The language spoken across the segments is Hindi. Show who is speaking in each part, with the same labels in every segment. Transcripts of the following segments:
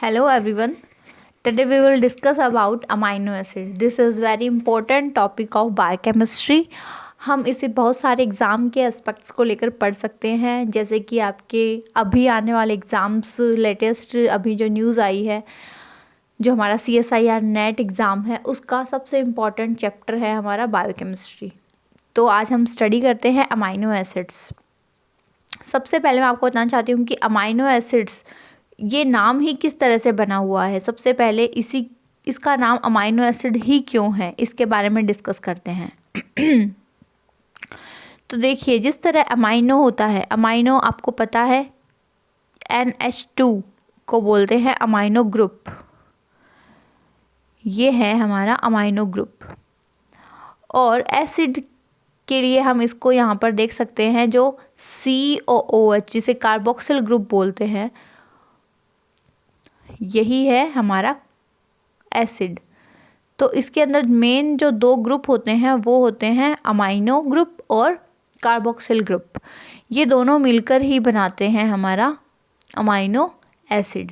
Speaker 1: Hello everyone. Today we will discuss about amino acid. This is very important topic of biochemistry. हम इसे बहुत सारे एग्ज़ाम के एस्पेक्ट्स को लेकर पढ़ सकते हैं, जैसे कि आपके अभी आने वाले एग्ज़ाम्स लेटेस्ट अभी जो न्यूज़ आई है, जो हमारा CSIR नेट एग्ज़ाम है, उसका सबसे इम्पॉर्टेंट चैप्टर है हमारा बायोकेमिस्ट्री। तो आज हम स्टडी करते हैं अमाइनो एसिड्स। सबसे पहले मैं आपको बताना चाहती हूँ कि अमाइनो एसिड्स ये नाम ही किस तरह से बना हुआ है। सबसे पहले इसका नाम अमाइनो एसिड ही क्यों है, इसके बारे में डिस्कस करते हैं। तो देखिए, जिस तरह अमाइनो होता है, अमाइनो आपको पता है NH2 को बोलते हैं अमाइनो ग्रुप। ये है हमारा अमाइनो ग्रुप। और एसिड के लिए हम इसको यहाँ पर देख सकते हैं, जो COOH जिसे कार्बोक्सिल ग्रुप बोलते हैं, यही है हमारा एसिड। तो इसके अंदर मेन जो दो ग्रुप होते हैं वो होते हैं अमाइनो ग्रुप और कार्बोक्सिल ग्रुप। ये दोनों मिलकर ही बनाते हैं हमारा अमाइनो एसिड।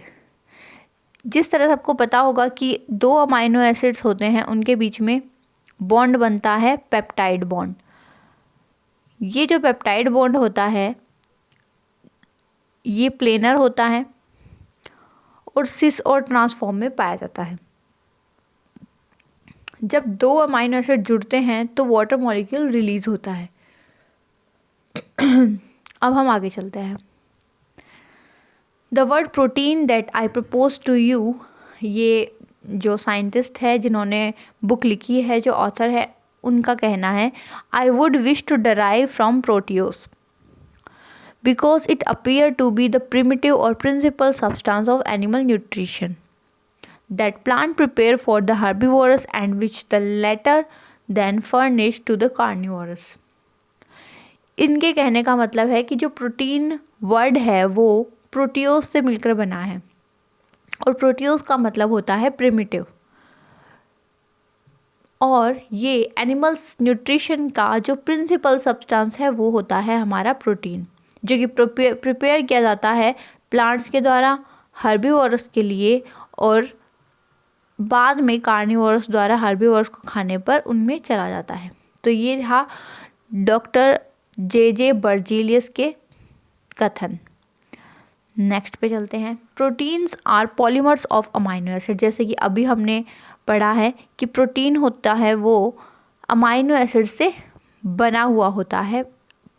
Speaker 1: जिस तरह सबको पता होगा कि दो अमाइनो एसिड्स होते हैं, उनके बीच में बॉन्ड बनता है पेप्टाइड बॉन्ड। ये जो पेप्टाइड बॉन्ड होता है ये प्लेनर होता है और सिस और ट्रांस फॉर्म में पाया जाता है। जब दो अमाइनो एसिड जुड़ते हैं तो वाटर मॉलिक्यूल रिलीज होता है। अब हम आगे चलते हैं। The word protein that I propose to you, ये जो साइंटिस्ट है जिन्होंने बुक लिखी है, जो ऑथर है, उनका कहना है, I would wish to derive from proteios because it appeared to be the primitive or principal substance of animal nutrition that plant prepare for the herbivorous and which the latter then furnish to the carnivorous। इनके कहने का मतलब है कि जो प्रोटीन वर्ड है वो प्रोटियोस से मिलकर बना है, और प्रोटियोस का मतलब होता है प्रिमिटिव, और ये एनिमल्स न्यूट्रिशन का जो प्रिंसिपल सब्सटेंस है वो होता है हमारा प्रोटीन, जो कि प्रिपेयर किया जाता है प्लांट्स के द्वारा हर्बीवोरस के लिए, और बाद में कार्निवोरस द्वारा हर्बीवोरस को खाने पर उनमें चला जाता है। तो ये था डॉक्टर J.J. बर्जीलियस के कथन। नेक्स्ट पे चलते हैं। Proteins are polymers of amino acid. जैसे कि अभी हमने पढ़ा है कि प्रोटीन होता है वो अमाइनो एसिड से बना हुआ होता है,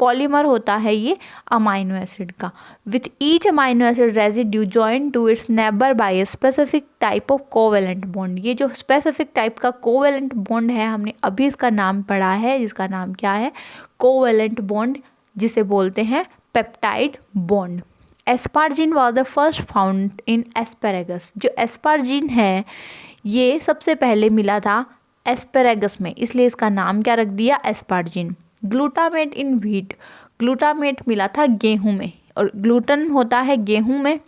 Speaker 1: पॉलीमर होता है ये अमाइनो एसिड का। With each amino acid residue join to its neighbour by a specific type of covalent bond. ये जो स्पेसिफिक टाइप का कोवेलेंट बॉन्ड है, हमने अभी इसका नाम पढ़ा है, जिसका नाम क्या है, कोवेलेंट बॉन्ड, जिसे बोलते हैं peptide bond. Asparagine was the first found in asparagus. जो एस्पार्जिन है ये सबसे पहले मिला था एस्पेरेगस में, इसलिए इसका नाम क्या रख दिया, asparagine. Glutamate in wheat, glutamate मिला था गेहूं में, और ग्लूटन होता है गेहूं में,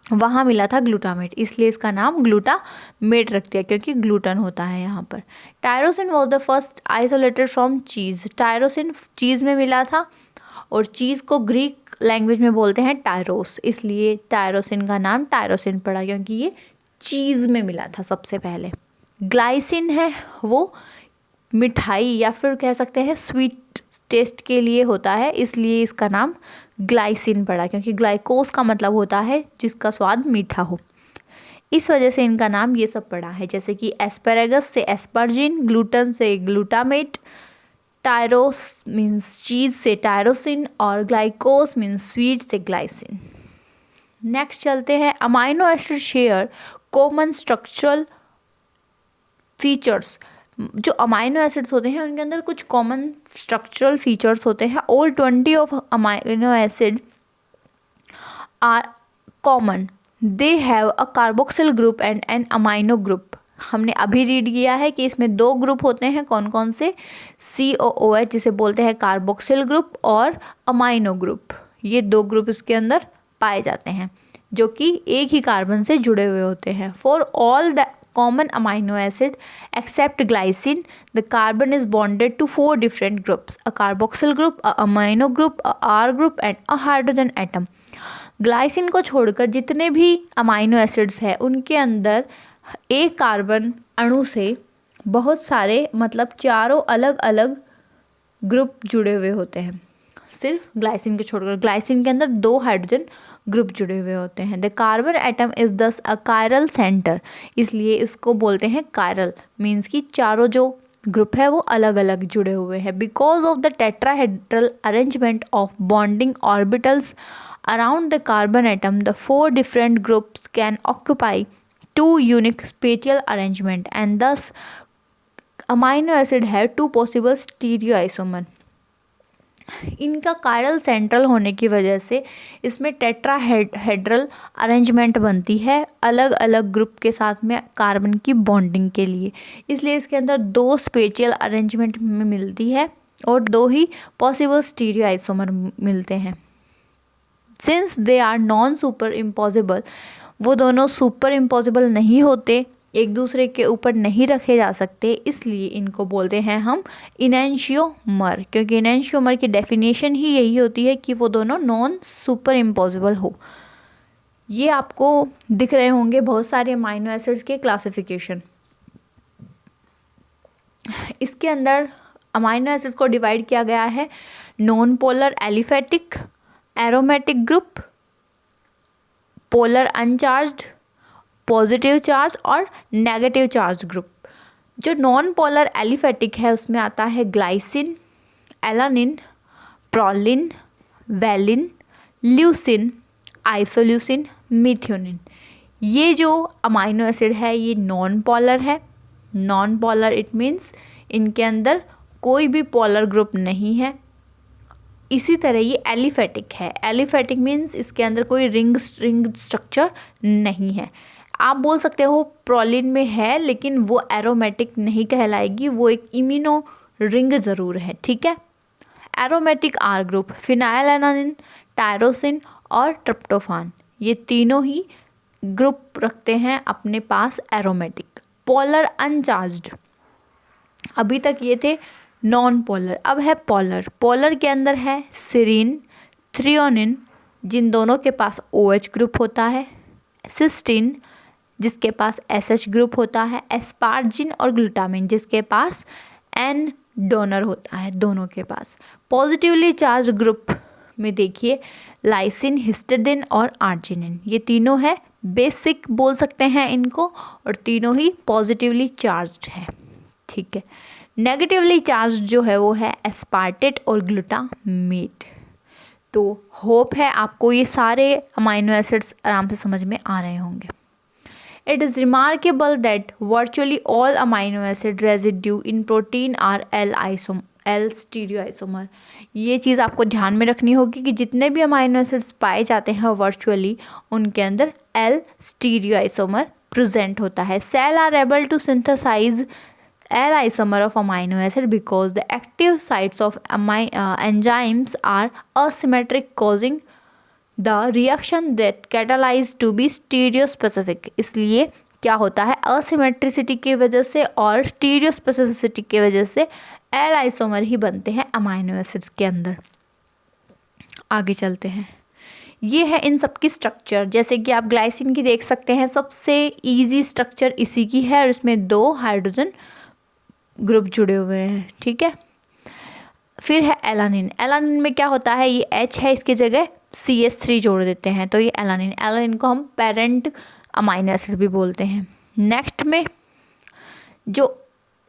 Speaker 1: वहाँ मिला था ग्लूटामेट, इसलिए इसका नाम ग्लूटामेट रख दिया, क्योंकि ग्लूटन होता है यहाँ पर। Tyrosine was the first isolated from cheese. Tyrosine cheese में मिला था, और चीज़ को ग्रीक लैंग्वेज में बोलते हैं टायरोस, इसलिए टायरोसिन का नाम टायरोसिन पड़ा, क्योंकि ये चीज़ में मिला था सबसे पहले। ग्लाइसिन है वो मिठाई या फिर कह सकते हैं स्वीट टेस्ट के लिए होता है, इसलिए इसका नाम ग्लाइसिन पड़ा, क्योंकि ग्लाइकोस का मतलब होता है जिसका स्वाद मीठा हो, इस वजह से इनका नाम ये सब पड़ा है। जैसे कि एस्पेरेगस से एस्पर्जिन, ग्लूटन से ग्लूटामेट, टायरोस मीन्स चीज़ से टायरोसिन, और ग्लाइकोस मीन्स स्वीट से ग्लाइसिन। नेक्स्ट चलते हैं। Amino acid share common structural features. जो अमाइनो एसिड्स होते हैं उनके अंदर कुछ कॉमन स्ट्रक्चरल फीचर्स होते हैं। All 20 of amino acid are common, they have a carboxyl group and an amino group. हमने अभी रीड किया है कि इसमें दो ग्रुप होते हैं, कौन कौन से, COOH जिसे बोलते हैं कार्बोक्सिल ग्रुप, और अमाइनो ग्रुप। ये दो ग्रुप इसके अंदर पाए जाते हैं जो कि एक ही कार्बन से जुड़े हुए होते हैं। For all the common amino acid except glycine, the carbon is bonded to 4 different groups: a carboxyl group, a amino group, a R group, and a hydrogen atom. Glycine को छोड़कर जितने भी अमाइनो एसिड्स हैं उनके अंदर एक कार्बन अणु से बहुत सारे मतलब चारों अलग अलग ग्रुप जुड़े हुए होते हैं। सिर्फ ग्लाइसिन के छोड़कर, ग्लाइसिन के अंदर 2 हाइड्रोजन ग्रुप जुड़े हुए होते हैं। द कार्बन एटम इज दस अ कायरल सेंटर, इसलिए इसको बोलते हैं कायरल, मीन्स कि चारों जो ग्रुप है वो अलग अलग जुड़े हुए हैं। Because of the tetrahedral arrangement of bonding orbitals around the carbon atom, the 4 different groups can occupy 2 unique spatial arrangement and thus amino acid है 2 पॉसिबल स्टीरियोआइसोमर। इनका कायरल सेंट्रल होने की वजह से इसमें टेट्राहेड्रल अरेंजमेंट बनती है अलग अलग ग्रुप के साथ में कार्बन की बॉन्डिंग के लिए, इसलिए इसके अंदर 2 स्पेटियल अरेंजमेंट में मिलती है और 2 ही पॉसिबल स्टीरियोआइसोमर मिलते हैं। Since they are non super impossible, वो दोनों सुपर इम्पॉसिबल नहीं होते, एक दूसरे के ऊपर नहीं रखे जा सकते, इसलिए इनको बोलते हैं हम इनैंशियोमर, क्योंकि इनैंशियोमर की डेफिनेशन ही यही होती है कि वो दोनों नॉन सुपर इम्पॉसिबल हो। ये आपको दिख रहे होंगे बहुत सारे अमाइनो एसिड्स के क्लासिफिकेशन। इसके अंदर अमाइनो एसिड्स को डिवाइड किया गया है non polar aliphatic, aromatic group, polar uncharged, positive charge और नेगेटिव चार्ज ग्रुप। जो नॉन पोलर एलिफेटिक है उसमें आता है glycine, alanine, proline, valine, leucine, isoleucine, methionine. ये जो अमाइनो एसिड है ये नॉन पोलर है। नॉन पोलर इट मीन्स इनके अंदर कोई भी पोलर ग्रुप नहीं है। इसी तरह ये एलिफेटिक है। एलिफेटिक मीन्स इसके अंदर कोई रिंग स्ट्रक्चर नहीं है। आप बोल सकते हो प्रोलिन में है लेकिन वो एरोमेटिक नहीं कहलाएगी, वो एक इम्यूनो रिंग ज़रूर है, ठीक है। Aromatic R group phenylalanine, tyrosine और ट्रिप्टोफान, ये तीनों ही ग्रुप रखते हैं अपने पास एरोमेटिक। पोलर अनचार्ज्ड, अभी तक ये थे नॉन पोलर, अब है पोलर। पोलर के अंदर है सीरीन, थ्रियोनिन जिन दोनों के पास OH ग्रुप होता है, सिस्टीन जिसके पास SH ग्रुप होता है, एस्पार्जिन और ग्लूटामिन जिसके पास N डोनर होता है, दोनों के पास। पॉजिटिवली चार्ज ग्रुप में देखिए लाइसिन, हिस्टिडिन और आर्जिनिन, ये तीनों है बेसिक बोल सकते हैं इनको, और तीनों ही पॉजिटिवली चार्ज्ड है, ठीक है। नेगेटिवली चार्ज जो है वो है एस्पार्टेट और ग्लूटामेट। तो होप है आपको ये सारे अमाइनो एसिड्स आराम से समझ में आ रहे होंगे। It is remarkable that virtually all amino acid residue in protein are L स्टीरियोआइसोमर। ये चीज़ आपको ध्यान में रखनी होगी कि जितने भी अमाइनो एसिड्स पाए जाते हैं वर्चुअली उनके अंदर L स्टीरियोआइसोमर प्रेजेंट होता है। Cell are able to synthesize L isomer of amino acid because the active sites of enzymes are asymmetric, causing the reaction that catalyzed to be stereospecific। इसलिए क्या होता है, असिमेट्रिसिटी की वजह से और स्टीरियोस्पेसिफिसिटी की वजह से L आइसोमर ही बनते हैं अमाइनो एसिड्स के अंदर। आगे चलते हैं, ये है इन सब की स्ट्रक्चर। जैसे कि आप ग्लाइसिन की देख सकते हैं, सबसे इजी स्ट्रक्चर इसी की है और इसमें 2 हाइड्रोजन ग्रुप जुड़े हुए हैं, ठीक है। फिर है एलानिन। एलानिन में क्या होता है, ये H है, इसकी जगह CH3 जोड़ देते हैं तो ये एलानिन। एलानिन को हम पेरेंट अमाइनो एसिड भी बोलते हैं। नेक्स्ट में जो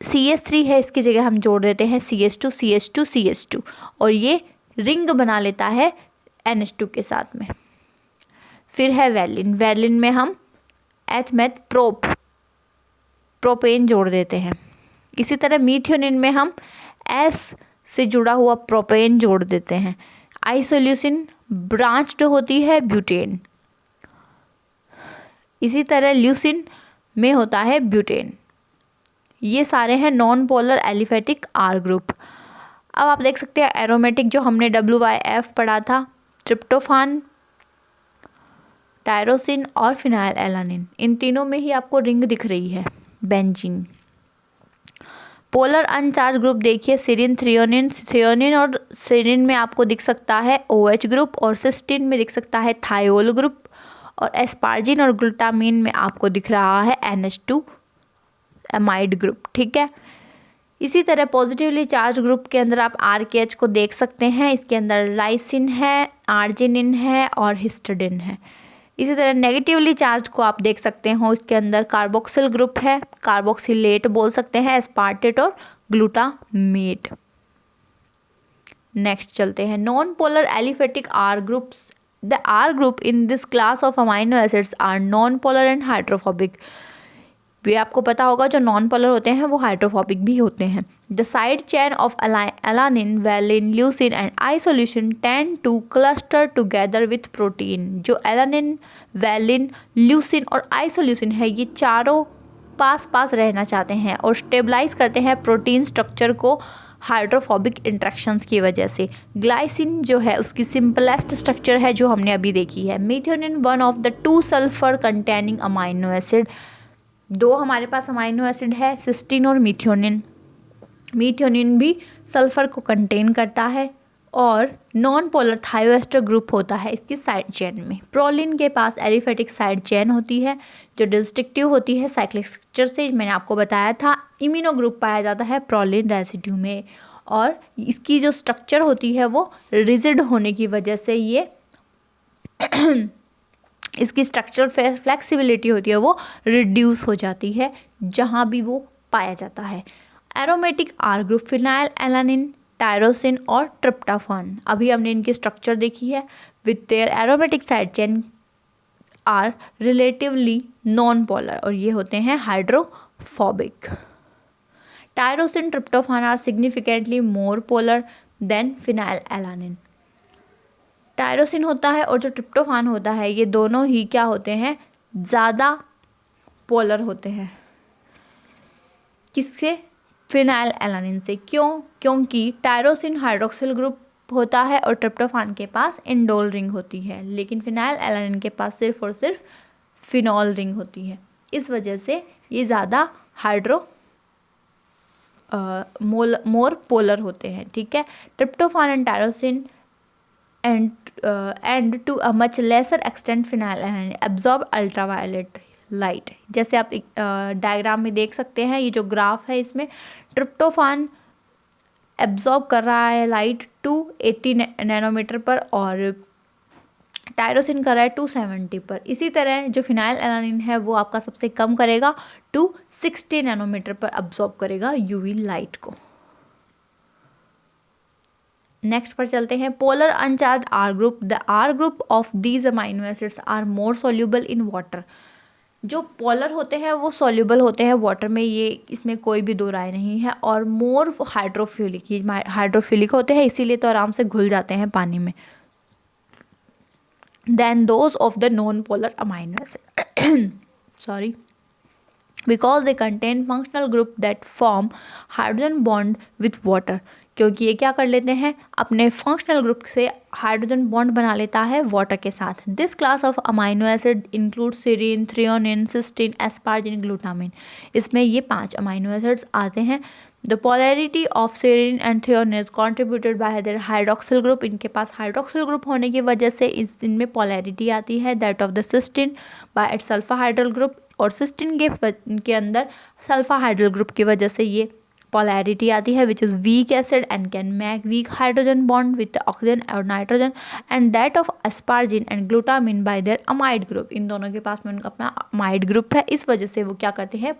Speaker 1: CH3 है इसकी जगह हम जोड़ देते हैं CH2 CH2 CH2 और ये रिंग बना लेता है NH2 के साथ में। फिर है वैलिन। वैलिन में हम एथमेथ प्रोपेन जोड़ देते हैं। इसी तरह मीथियोनिन में हम S से जुड़ा हुआ प्रोपेन जोड़ देते हैं। आइसोल्यूसिन ब्रांच्ड होती है ब्यूटेन। इसी तरह ल्यूसिन में होता है ब्यूटेन। ये सारे हैं non polar aliphatic R group. अब आप देख सकते हैं एरोमेटिक जो हमने WYF पढ़ा था, ट्रिप्टोफान, टायरोसिन और फिनाइलएलानिन, इन तीनों में ही आपको रिंग दिख रही है बेंजीन। पोलर अनचार्ज ग्रुप देखिए सीरीन, थ्रियोनिन, थ्रियोनिन और सीरीन में आपको दिख सकता है OH ग्रुप और सिस्टीन में दिख सकता है थायोल ग्रुप और एस्पार्जिन और ग्लूटामीन में आपको दिख रहा है NH2 एमाइड ग्रुप। ठीक है, इसी तरह पॉजिटिवली चार्ज ग्रुप के अंदर आप RKH को देख सकते हैं, इसके अंदर लाइसिन है, आर्जिनिन है और हिस्टिडिन है। इसी तरह नेगेटिवली चार्ज को आप देख सकते हो, इसके अंदर कार्बोक्सिल ग्रुप है, कार्बोक्सिलेट बोल सकते हैं, एस्पार्टेट और ग्लूटामेट। नेक्स्ट चलते हैं non polar aliphatic R groups. The R group in this class of amino acids are non polar and hydrophobic. भी आपको पता होगा जो नॉन पोलर होते हैं वो हाइड्रोफोबिक भी होते हैं। The side chain of alanine, valine, leucine and isoleucine tend two cluster together with protein. जो एलानिन, वैलिन, ल्यूसिन और आइसोल्यूसिन है ये चारों पास पास रहना चाहते हैं और स्टेबलाइज करते हैं प्रोटीन स्ट्रक्चर को हाइड्रोफोबिक इंट्रैक्शंस की वजह से। ग्लाइसिन जो है उसकी सिंपलेस्ट स्ट्रक्चर है जो हमने अभी देखी है। Methionine one of the 2 sulphur containing amino acid. 2 हमारे पास अमाइनो एसिड है, सिस्टीन और मिथ्योनिन। मिथ्योनिन भी सल्फर को कंटेन करता है और नॉन पोलर थायोएस्टर ग्रुप होता है इसकी साइड चेन में। प्रोलिन के पास एलिफेटिक साइड चेन होती है जो डिस्ट्रिक्टिव होती है साइक्लिक स्ट्रक्चर से, मैंने आपको बताया था। इम्यूनो ग्रुप पाया जाता है प्रोलिन रेसिड्यू में और इसकी जो स्ट्रक्चर होती है वो रिजिड होने की वजह से ये इसकी स्ट्रक्चरल फ्लेक्सिबिलिटी होती है वो रिड्यूस हो जाती है जहाँ भी वो पाया जाता है। Aromatic R group phenylalanine, tyrosine और ट्रिप्टोफैन। अभी हमने इनकी स्ट्रक्चर देखी है। With their aromatic side chain are relatively non polar और ये होते हैं hydrophobic. Tyrosine, tryptophan are significantly more polar than phenylalanine. Tyrosine होता है और जो ट्रिप्टोफैन होता है ये दोनों ही क्या होते हैं, ज़्यादा पोलर होते हैं। किससे? फिनाइल एलानिन से। क्यों? क्योंकि टायरोसिन हाइड्रोक्सिल ग्रुप होता है और ट्रिप्टोफैन के पास इंडोल रिंग होती है, लेकिन फिनाइल एलानिन के पास सिर्फ और सिर्फ फिनॉल रिंग होती है। इस वजह से ये ज़्यादा मोर पोलर होते हैं। ठीक है, tryptophan and tyrosine and to a much lesser extent phenylalanine absorb ultraviolet light। जैसे आप डायग्राम में देख सकते हैं, ये जो ग्राफ है इसमें ट्रिप्टोफैन एब्जॉर्ब कर रहा है लाइट 280 नैनोमीटर पर और टायरोसिन कर रहा है 270 पर। इसी तरह जो फिनाइल एलानिन है वो आपका सबसे कम करेगा, 260 नैनोमीटर पर अब्जॉर्ब करेगा यूवी लाइट को। नेक्स्ट पर चलते हैं polar uncharge R group. The R group of these amino acids are more soluble in water. जो पोलर होते हैं वो सोल्यूबल होते हैं वाटर में, ये इसमें कोई भी दो राय नहीं है, और मोर हाइड्रोफिलिक होते हैं, इसीलिए तो आराम से घुल जाते हैं पानी में, than those of the non polar amino acid sorry because they contain functional group that form hydrogen bond with water. क्योंकि ये क्या कर लेते हैं, अपने फंक्शनल ग्रुप से हाइड्रोजन बॉन्ड बना लेता है वाटर के साथ। This class of amino acid include serine, threonine, cysteine, asparagine, glutamine. इसमें ये 5 अमाइनो एसिड्स आते हैं। The polarity of serine and threonine is contributed by there hydroxyl group. इनके पास हाइड्रोक्सिल ग्रुप होने की वजह से इनमें पोलैरिटी आती है। That of the cysteine by its sulfhydryl group, और सिस्टीन के अंदर सल्फा हाइड्रल ग्रुप की वजह से ये polarity आती है, which is weak acid and can make weak hydrogen bond with the oxygen or nitrogen, and that of asparagine and glutamine by their amide group। इन दोनों के पास में उनका अपना amide group है, इस वजह से वो क्या करते हैं,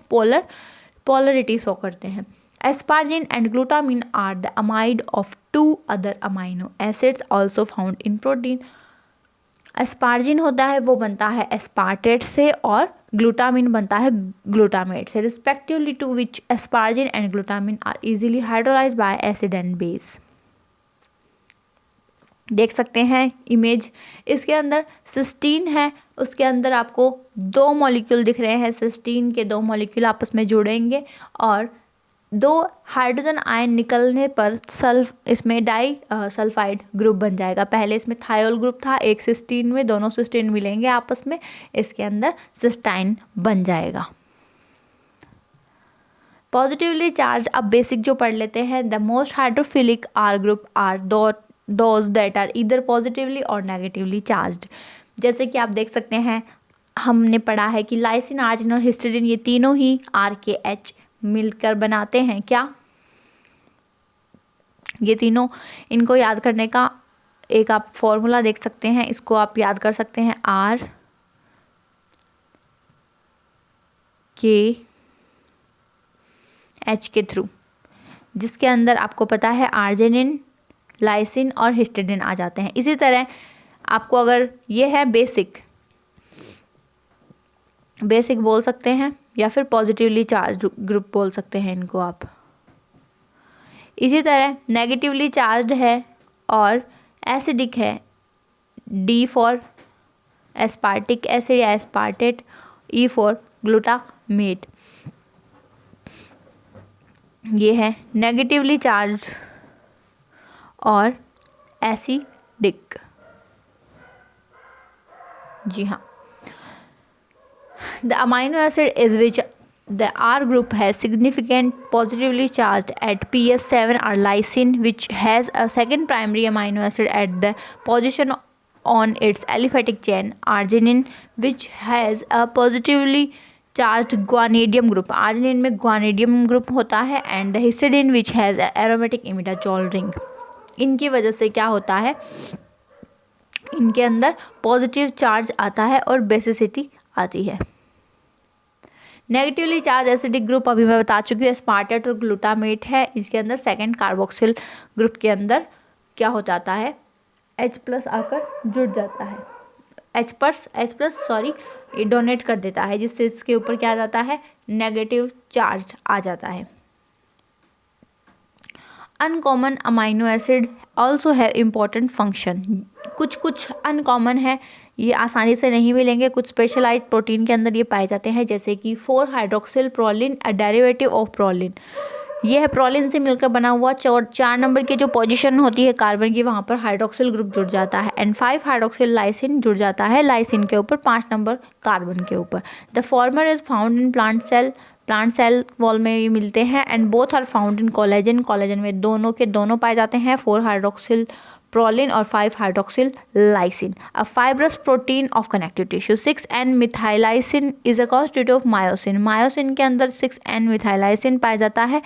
Speaker 1: polarity शो करते हैं। asparagine and glutamine are the amide of 2 other amino acids also found in protein। Asparagine होता है वो बनता है एस्पार्टेट से और ग्लूटामिन बनता है ग्लूटामेट से, respectively to which asparagine and glutamine are easily hydrolysed by acid and base. देख सकते हैं इमेज, इसके अंदर सिस्टीन है, उसके अंदर आपको 2 मॉलिक्यूल दिख रहे हैं। सिस्टीन के 2 मॉलिक्यूल आपस में जुड़ेंगे और 2 हाइड्रोजन आयन निकलने पर इसमें डाई सल्फाइड ग्रुप बन जाएगा। पहले इसमें थायोल ग्रुप था, एक सिस्टीन में, दोनों सिस्टीन मिलेंगे आपस में, इसके अंदर सिस्टाइन बन जाएगा। पॉजिटिवली चार्ज, अब बेसिक जो पढ़ लेते हैं। The most hydrophilic R group are those that are either positively or negatively charged. जैसे कि आप देख सकते हैं, हमने पढ़ा है कि लाइसिन, आर्जिनिन और हिस्टिडीन ये तीनों ही RKH मिलकर बनाते हैं क्या, ये तीनों। इनको याद करने का एक आप फॉर्मूला देख सकते हैं, इसको आप याद कर सकते हैं RKH के थ्रू, जिसके अंदर आपको पता है आर्जिनिन, लाइसिन और हिस्टिडीन आ जाते हैं। इसी तरह आपको अगर ये है बेसिक बोल सकते हैं या फिर पॉजिटिवली चार्ज ग्रुप बोल सकते हैं इनको आप। इसी तरह नेगेटिवली चार्ज्ड है और एसिडिक है, D फॉर एस्पार्टिक एसिड या एस्पार्टेट, E फॉर ग्लूटामेट। ये है नेगेटिवली चार्ज और एसिडिक। जी हाँ, the amino acid is which the R group has significant positively charged at PS7 are lysine, which has a second primary amino acid at the position on its aliphatic chain, arginine, which has a positively charged guanidinium group, arginine में guanidinium group होता है, and the histidine which has a aromatic imidazole ring। इनकी वजह से क्या होता है, इनके अंदर पॉजिटिव चार्ज आता है और बेसिसिटी आती है। नेगेटिवली चार्ज एसिडिक ग्रुप अभी मैं बता चुकी हूँ, एस्पार्टेट और ग्लूटामेट है। इसके अंदर सेकंड कार्बोक्सिल ग्रुप के अंदर क्या हो जाता है, H+ आकर जुड़ जाता है, H+ सॉरी ये डोनेट कर देता है, जिससे इसके ऊपर क्या आ जाता है, नेगेटिव चार्ज आ जाता है। Uncommon amino acid also have important function. कुछ अनकॉमन है, ये आसानी से नहीं मिलेंगे, कुछ स्पेशलाइज्ड प्रोटीन के अंदर ये पाए जाते हैं, जैसे कि four hydroxyl proline, a derivative of proline. ये है प्रोलिन से मिलकर बना हुआ। 4 नंबर की जो पोजीशन होती है कार्बन की, वहाँ पर हाइड्रोक्सिल ग्रुप जुड़ जाता है, एंड 5-हाइड्रोक्सिल लाइसिन जुड़ जाता है लाइसिन के ऊपर 5 नंबर कार्बन के ऊपर। The former is found in plant cell wall में ये मिलते हैं, and both are found in collagen में दोनों के दोनों पाए जाते हैं, 4-हाइड्रोक्सिल प्रोलिन और five hydroxyl lysine. A fibrous protein of connective tissue. Six N methyllysine is a constitute of myosin. Myosin के अंदर 6N-मिथाइलाइसिन पाया जाता है,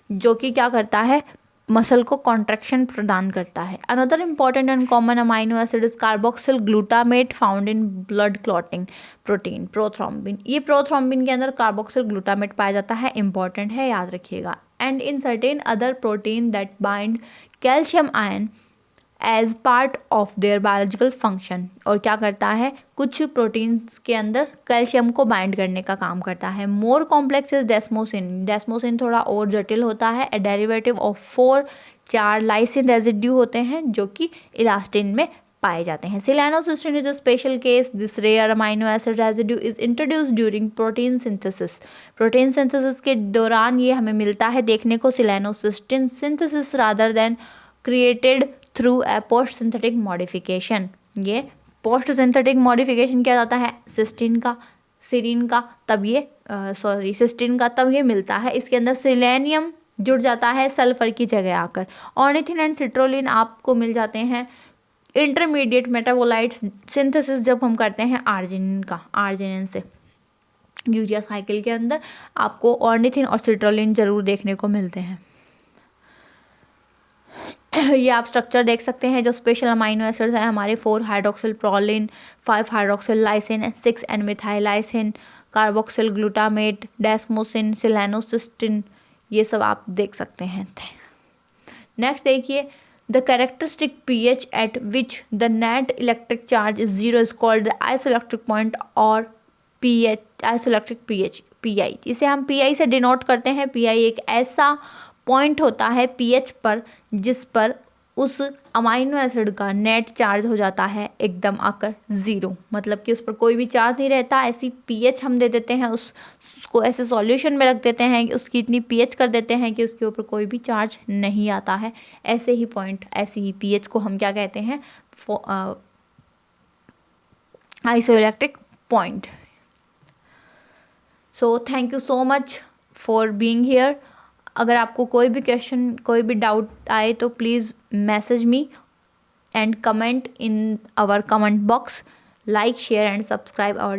Speaker 1: जो कि क्या करता है, मसल को कॉन्ट्रैक्शन प्रदान करता है। Another important and common amino acid is carboxyl glutamate found in blood clotting protein, prothrombin. ये प्रोथ्रोम्बिन के अंदर कार्बोक्सिल ग्लूटामेट पाया जाता है, इंपॉर्टेंट है, याद रखिएगा। And in certain other protein that bind calcium ion as part of their biological function. और क्या करता है, कुछ प्रोटीन्स के अंदर कैल्शियम को बाइंड करने का काम करता है। More complex is डेस्मोसिन। डेस्मोसिन थोड़ा और जटिल होता है, a derivative of 4 lysine residue होते हैं, जो कि इलास्टिन में पाए जाते हैं। Selenocysteine is a special case. This rare amino acid residue is introduced during protein synthesis. Protein synthesis के दौरान ये हमें मिलता है देखने को, selenocysteine synthesis rather than created through a post synthetic modification. ये पोस्ट सिंथेटिक मॉडिफिकेशन किया जाता है सिस्टीन का, सिस्टीन का तब ये मिलता है। इसके अंदर सिलेनियम जुड़ जाता है सल्फर की जगह आकर। ऑर्निथिन एंड सिट्रोलिन आपको मिल जाते हैं इंटरमीडिएट मेटाबोलाइट्स सिंथेसिस जब हम करते हैं आर्जिनिन से। यूरिया साइकिल के अंदर आपको ऑर्निथिन और सिट्रोलिन जरूर देखने को मिलते हैं। ये आप स्ट्रक्चर देख सकते हैं, जो स्पेशल अमाइनो एसिड्स हैं हमारे four hydroxyl proline, five hydroxyl lysine, six N methyllysine, carboxyl glutamate, desmosine, selenocysteine, ये सब आप देख सकते हैं। नेक्स्ट देखिए, the characteristic pH at which the net electric charge is 0 is called the isoelectric point और pH, आइसोइलेक्ट्रिक pH, PI। इसे हम PI से डिनोट करते हैं। PI एक ऐसा पॉइंट होता है pH पर जिस पर उस अमाइनो एसिड का नेट चार्ज हो जाता है एकदम आकर 0, मतलब कि उस पर कोई भी चार्ज नहीं रहता। ऐसी pH हम दे देते हैं, उसको ऐसे सॉल्यूशन में रख देते हैं कि उसकी इतनी pH कर देते हैं कि उसके ऊपर कोई भी चार्ज नहीं आता है। ऐसे ही पॉइंट, ऐसी ही pH को हम क्या कहते हैं, isoelectric point. So thank you so much for being here. अगर आपको कोई भी क्वेश्चन, कोई भी डाउट आए तो please message me and comment in our comment box. Like, share and subscribe our